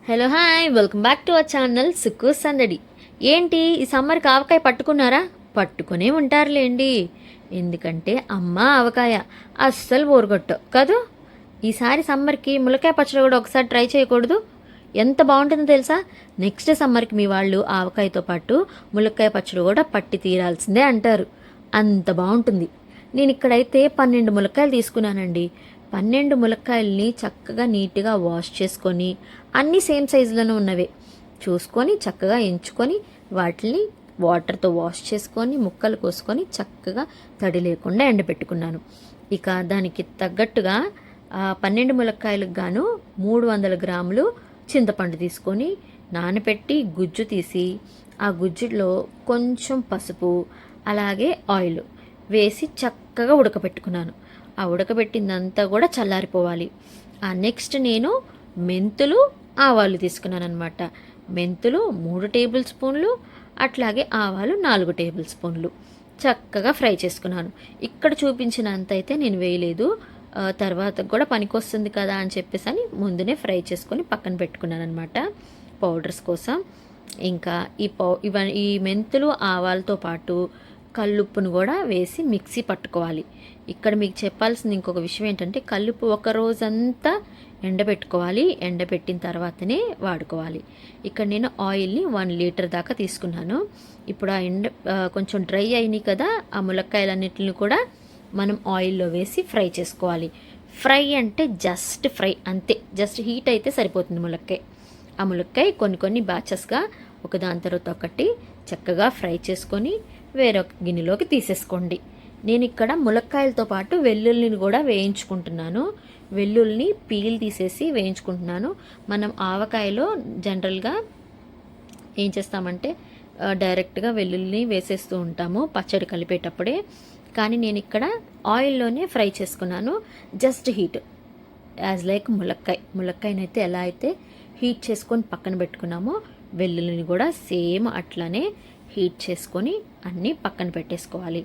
Hello hi welcome back to our channel Sukku సందడి. ఏంటి ఈ సమ్మర్కి ఆవకాయ పట్టుకున్నారా? పట్టుకునే ఉంటారులేండి. ఎందుకంటే అమ్మ ఆవకాయ అస్సలు బోరుగొట్టు కదూ. ఈసారి సమ్మర్కి ములక్కాయ పచ్చడి కూడా ఒకసారి ట్రై చేయకూడదు? ఎంత బాగుంటుందో తెలుసా? నెక్స్ట్ సమ్మర్కి మీ వాళ్ళు ఆవకాయతో పాటు ములక్కాయ పచ్చడి కూడా పట్టి తీరాల్సిందే అంటారు. అంత బాగుంటుంది. నేను ఇక్కడైతే 12 ములక్కాయలు తీసుకున్నానండి. 12 ములక్కాయల్ని చక్కగా నీట్గా వాష్ చేసుకొని అన్నీ సేమ్ సైజులోనే ఉన్నవే చూసుకొని చక్కగా ఎంచుకొని వాటిని వాటర్తో వాష్ చేసుకొని ముక్కలు కోసుకొని చక్కగా తడి లేకుండా ఎండబెట్టుకున్నాను. ఇక దానికి తగ్గట్టుగా 12 ములక్కాయలకు గాను 300 గ్రాములు చింతపండు తీసుకొని నానబెట్టి గుజ్జు తీసి ఆ గుజ్జులో కొంచెం పసుపు అలాగే ఆయిల్ వేసి చక్కగా ఉడకబెట్టుకున్నాను. ఆ ఉడకబెట్టిందంతా కూడా చల్లారిపోవాలి. ఆ నెక్స్ట్ నేను మెంతులు ఆవాలు తీసుకున్నాను అనమాట. మెంతులు 3 టేబుల్ స్పూన్లు, అట్లాగే ఆవాలు 4 టేబుల్ స్పూన్లు చక్కగా ఫ్రై చేసుకున్నాను. ఇక్కడ చూపించినంత అయితే నేను వేయలేదు, తర్వాత కూడా పనికొస్తుంది కదా అని చెప్పేసి అని ముందునే ఫ్రై చేసుకొని పక్కన పెట్టుకున్నాను అనమాట పౌడర్స్ కోసం. ఇంకా ఈ మెంతులు ఆవాలతో పాటు కల్లుప్పును కూడా వేసి మిక్సీ పట్టుకోవాలి. ఇక్కడ మీకు చెప్పాల్సింది ఇంకొక విషయం ఏంటంటే కల్లుప్పు ఒక రోజంతా ఎండబెట్టుకోవాలి. ఎండబెట్టిన తర్వాతనే వాడుకోవాలి. ఇక్కడ నేను ఆయిల్ని 1 లీటర్ దాకా తీసుకున్నాను. ఇప్పుడు కొంచెం డ్రై అయినాయి కదా, ఆ ములక్కాయలన్నిటిని కూడా మనం ఆయిల్లో వేసి ఫ్రై చేసుకోవాలి. ఫ్రై అంటే జస్ట్ ఫ్రై అంతే, జస్ట్ హీట్ అయితే సరిపోతుంది ములక్కాయ. ఆ ములక్కాయ కొన్ని బ్యాచెస్గా ఒకదాని తర్వాత ఒకటి చక్కగా ఫ్రై చేసుకొని వేరొక గిన్నెలోకి తీసేసుకోండి. నేను ఇక్కడ ములక్కాయలతో పాటు వెల్లుల్లిని కూడా వేయించుకుంటున్నాను. వెల్లుల్లిని పీల్ తీసేసి వేయించుకుంటున్నాను. మనం ఆవకాయలో జనరల్గా ఏం చేస్తామంటే డైరెక్ట్గా వెల్లుల్లిని వేసేస్తూ ఉంటాము పచ్చడి కలిపేటప్పుడే. కానీ నేను ఇక్కడ ఆయిల్లోనే ఫ్రై చేసుకున్నాను. జస్ట్ హీట్ యాజ్ లైక్ ములక్కాయనైతే ఎలా అయితే హీట్ చేసుకొని పక్కన పెట్టుకున్నామో వెల్లుల్లిని కూడా సేమ్ అట్లానే హీట్ చేసుకొని అన్నీ పక్కన పెట్టేసుకోవాలి.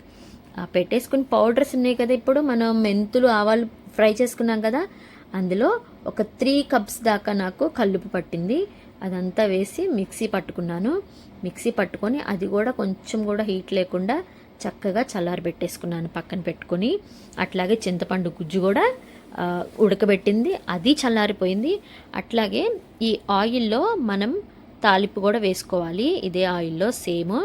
పెట్టేసుకుని పౌడర్స్ ఉన్నాయి కదా, ఇప్పుడు మనం మెంతులు ఆవాలు ఫ్రై చేసుకున్నాం కదా, అందులో ఒక 3 కప్స్ దాకా నాకు కల్లుపు పట్టింది. అదంతా వేసి మిక్సీ పట్టుకున్నాను. మిక్సీ పట్టుకొని అది కూడా కొంచెం కూడా హీట్ లేకుండా చక్కగా చల్లారబెట్టేసుకున్నాను పక్కన పెట్టుకొని. అట్లాగే చింతపండు గుజ్జు కూడా ఉడకబెట్టింది, అది చల్లారిపోయింది. అట్లాగే ఈ ఆయిల్లో మనం తాలింపు కూడా వేసుకోవాలి. ఇదే ఆయిల్లో సేమ్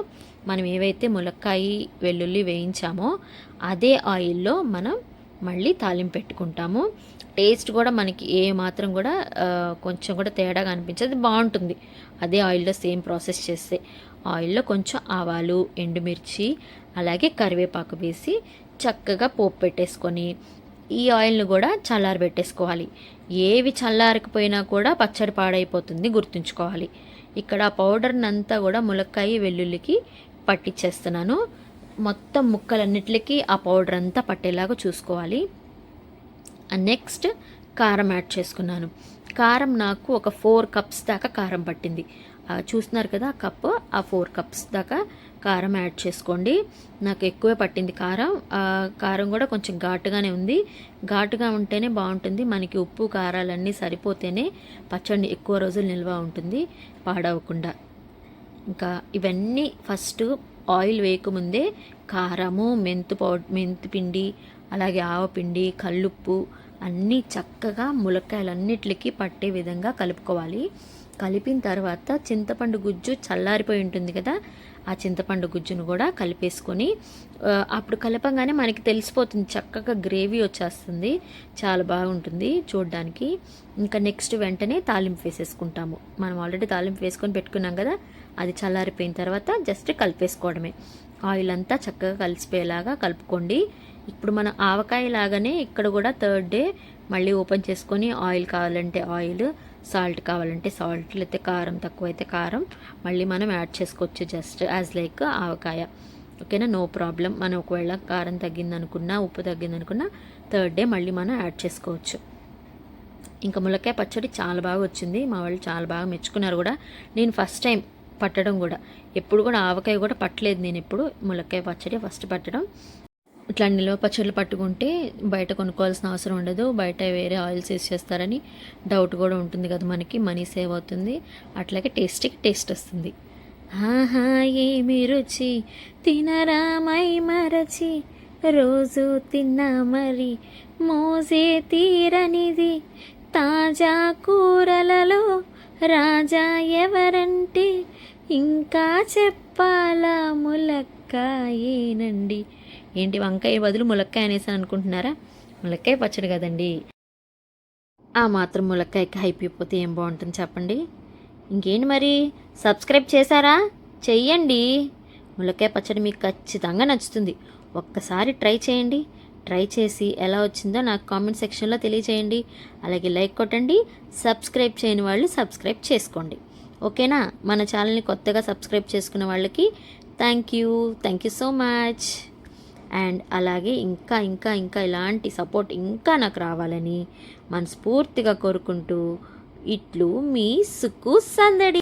మనం ఏవైతే ములక్కాయ వెల్లుల్లి వేయించామో అదే ఆయిల్లో మనం మళ్ళీ తాలింపు పెట్టుకుంటాము. టేస్ట్ కూడా మనకి ఏ మాత్రం కూడా కొంచెం కూడా తేడాగా అనిపించదు, బాగుంటుంది అదే ఆయిల్లో సేమ్ ప్రాసెస్ చేస్తే. ఆయిల్లో కొంచెం ఆవాలు, ఎండుమిర్చి అలాగే కరివేపాకు వేసి చక్కగా పోపు పెట్టేసుకొని ఈ ఆయిల్ని కూడా చల్లారబెట్టేసుకోవాలి. ఏవి చల్లారకపోయినా కూడా పచ్చడి పాడైపోతుంది, గుర్తుంచుకోవాలి. ఇక్కడ పౌడర్ని అంతా కూడా ములక్కాయ వెల్లుల్లికి పట్టించేస్తున్నాను. మొత్తం ముక్కలన్నిటికీ ఆ పౌడర్ అంతా పట్టేలాగా చూసుకోవాలి. నెక్స్ట్ కారం యాడ్ చేసుకున్నాను. కారం నాకు ఒక 4 కప్స్ దాకా కారం పట్టింది. చూస్తున్నారు కదా ఆ కప్పు, ఆ 4 కప్స్ దాకా కారం యాడ్ చేసుకోండి. నాకు ఎక్కువే పట్టింది కారం. కారం కూడా కొంచెం ఘాటుగానే ఉంది. ఘాటుగా ఉంటేనే బాగుంటుంది. మనకి ఉప్పు కారాలన్నీ సరిపోతేనే పచ్చడి ఎక్కువ రోజులు నిల్వ ఉంటుంది పాడవకుండా. ఇంకా ఇవన్నీ ఫస్ట్ ఆయిల్ వేయకముందే కారము, మెంతు పిండి అలాగే ఆవపిండి, కల్లుప్పు అన్నీ చక్కగా ములక్కాయలన్నిటికీ పట్టే విధంగా కలుపుకోవాలి. కలిపిన తర్వాత చింతపండు గుజ్జు చల్లారిపోయి ఉంటుంది కదా, ఆ చింతపండు గుజ్జును కూడా కలిపేసుకొని అప్పుడు కలపంగానే మనకి తెలిసిపోతుంది, చక్కగా గ్రేవీ వచ్చేస్తుంది, చాలా బాగుంటుంది చూడడానికి. ఇంకా నెక్స్ట్ వెంటనే తాలింపు వేసేసుకుంటాము. మనం ఆల్రెడీ తాలింపు వేసుకొని పెట్టుకున్నాం కదా, అది చల్లారిపోయిన తర్వాత జస్ట్ కలిపేసుకోవడమే. ఆయిల్ అంతా చక్కగా కలిసిపోయేలాగా కలుపుకోండి. ఇప్పుడు మన ఆవకాయ లాగానే ఇక్కడ కూడా 3rd డే మళ్ళీ ఓపెన్ చేసుకొని ఆయిల్ కావాలంటే ఆయిల్, సాల్ట్ కావాలంటే సాల్ట్, లేకపోతే కారం తక్కువైతే కారం మళ్ళీ మనం యాడ్ చేసుకోవచ్చు, జస్ట్ యాజ్ లైక్ ఆవకాయ. ఓకేనా, నో ప్రాబ్లం. మనం ఒకవేళ కారం తగ్గిందనుకున్నా, ఉప్పు తగ్గిందనుకున్నా 3rd డే మళ్ళీ మనం యాడ్ చేసుకోవచ్చు. ఇంకా ములక్కాయ పచ్చడి చాలా బాగా వచ్చింది, మా వాళ్ళు చాలా బాగా మెచ్చుకున్నారు కూడా. నేను ఫస్ట్ టైం పట్టడం కూడా, ఎప్పుడు కూడా ఆవకాయ కూడా పట్టలేదు నేను, ఎప్పుడు ములక్కాయ పచ్చడి ఫస్ట్ పట్టడం. ఇట్లా నిల్వ పచ్చళ్ళు పట్టుకుంటే బయట కొనుక్కోవాల్సిన అవసరం ఉండదు. బయట వేరే ఆయిల్స్ యూస్ చేస్తారని డౌట్ కూడా ఉంటుంది కదా మనకి. మనీ సేవ్ అవుతుంది, అట్లాగే టేస్టీకి టేస్ట్ వస్తుంది. ఆహా ఏమి రుచి తినరామై మరచి రోజు తిన్నా మరి మోజే తీరనిది తాజా కూరలలో రాజా ఎవరంటే ఇంకా చెప్పాలా ములక్కాయేనండి. ఏంటి వంకాయ బదులు ములక్కాయ అనేసాను అనుకుంటున్నారా? ములక్కాయ పచ్చడి కదండి. ఆ మాత్రం ములక్కాయకి అయిపోతే ఏం బాగుంటుంది చెప్పండి. ఇంకేంటి మరి, సబ్స్క్రైబ్ చేశారా? చెయ్యండి. ములక్కాయ పచ్చడి మీకు ఖచ్చితంగా నచ్చుతుంది. ఒక్కసారి ట్రై చేయండి. ట్రై చేసి ఎలా వచ్చిందో నాకు కామెంట్ సెక్షన్లో తెలియజేయండి. అలాగే లైక్ కొట్టండి. సబ్స్క్రైబ్ చేయని వాళ్ళు సబ్స్క్రైబ్ చేసుకోండి. ఓకేనా? మన ఛానల్ని కొత్తగా సబ్స్క్రైబ్ చేసుకున్న వాళ్ళకి thank you so much. And అలాగే ఇంకా ఇంకా ఇంకా ఇలాంటి సపోర్ట్ ఇంకా నాకు రావాలని మనస్ఫూర్తిగా కోరుకుంటూ ఇట్లు మీ సుక్కు సందడి.